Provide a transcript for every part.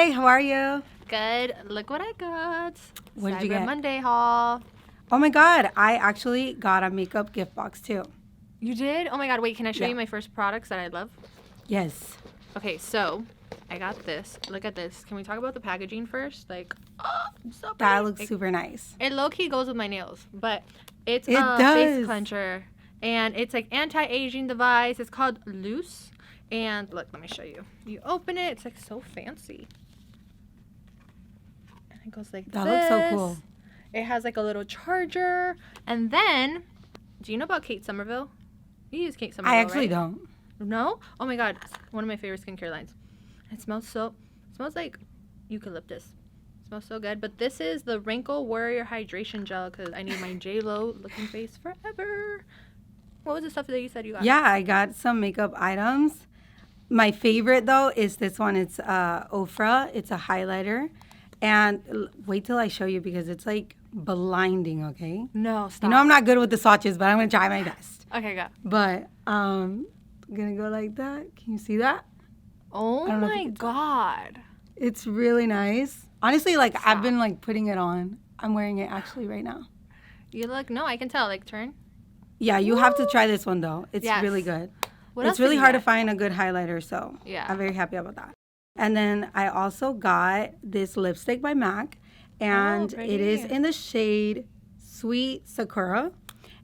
Hi, how are you? Good. Look what I got. What did Cyber you get? Monday haul. Oh my God, I actually got a makeup gift box too. You did? Oh my God. Wait, can I show Yeah. you my first products that I love? Yes. Okay, so I got this. Look at this. Can we talk about the packaging first? Like, oh, so pretty. That looks super nice. It low-key goes with my nails, but it's It a does. face cleanser. And it's like anti-aging device. It's called Loose. And look, let me show you. You open it. It's like so fancy. And it goes like That this. looks so cool. It has like a little charger. And then, do you know about Kate Somerville? You use Kate Somerville, I actually right? don't. No? Oh my God. It's one of my favorite skincare lines. It smells like eucalyptus. It smells so good. But this is the Wrinkle Warrior Hydration Gel because I need my J-Lo looking face forever. What was the stuff that you said you got? Yeah, I got some makeup items. My favorite though is this one. It's Ofra. It's a highlighter. And wait till I show you because it's like blinding, okay? No, stop. You know I'm not good with the swatches, but I'm going to try my best. Okay, go. But I'm going to go like that. Can you see that? Oh don't know if my you can God. It's really nice. Honestly, like Stop. I've been like putting it on. I'm wearing it actually right now. You look, no, I can tell. Like, turn. Yeah, you have to try this one though. It's Yes. really good. What It's else did really you hard to get? find a good highlighter, so Yeah. I'm very happy about that. And then I also got this lipstick by MAC, and it is pretty. in the shade Sweet Sakura,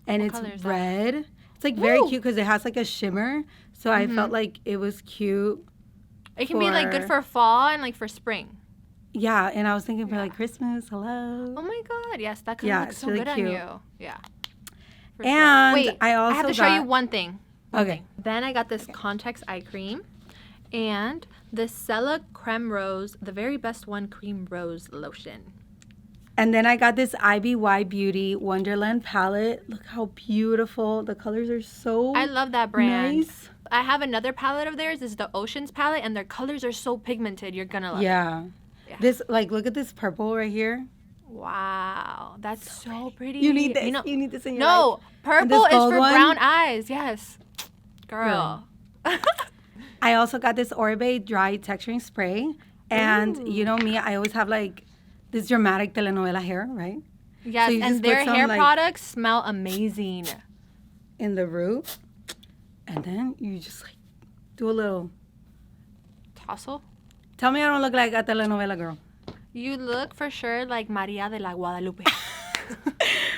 and What color it's is that? red. It's like very Woo! cute because it has like a shimmer, so I felt like it was cute. It can be like good for fall and like for spring. Yeah, and I was thinking for Yeah. like Christmas. Hello. Oh my God. Yes, that could Yeah, look it's so really good cute. on you. Yeah. For And Wait, I also have to show you got- one thing. Okay. Then I got this Context Eye Cream and this Sella Creme Rose, the very best one, Cream Rose Lotion. And then I got this IPSY Beauty Wonderland Palette. Look how beautiful. The colors are so I love that brand. nice. I have another palette of theirs. This is the Oceans palette, and their colors are so pigmented. You're gonna love it. Yeah. Yeah. This, like, look at this purple right here. Wow, that's so pretty. You need this. know- You need this in your no, life. purple is gold for one? brown eyes. Yes, girl. I also got this Orbee dry texturing spray. And you know me, I always have, like, this dramatic telenovela hair, right? Yes, So you and just their put some, hair like- products smell amazing. In the root. And then you just, like, do a little. Tassel. Tell me I don't look like a telenovela girl. You look for sure like Maria de la Guadalupe.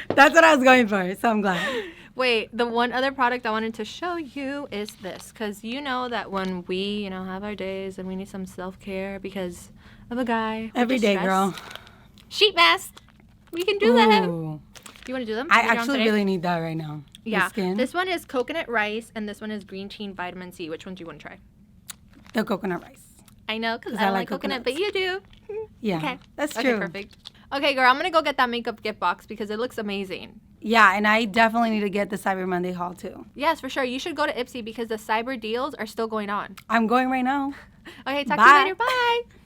That's what I was going for, so I'm glad. Wait, the one other product I wanted to show you is this, because you know that when we, have our days and we need some self-care because of a guy. with Every day, distress. girl. Sheet mask. We can do that. Ooh. You want to do them? I Put your arm actually today? really need that right now. The Yeah. skin. This one is coconut rice, and this one is green tea and vitamin C. Which one do you want to try? The coconut rice. I know, because 'Cause I I like like coconut, but you do. Yeah, Okay. that's Okay, true. perfect. Okay, girl, I'm going to go get that makeup gift box because it looks amazing. Yeah, and I definitely need to get the Cyber Monday haul too. Yes, for sure. You should go to IPSY because the cyber deals are still going on. I'm going right now. Okay, talk to Bye. you later. Bye.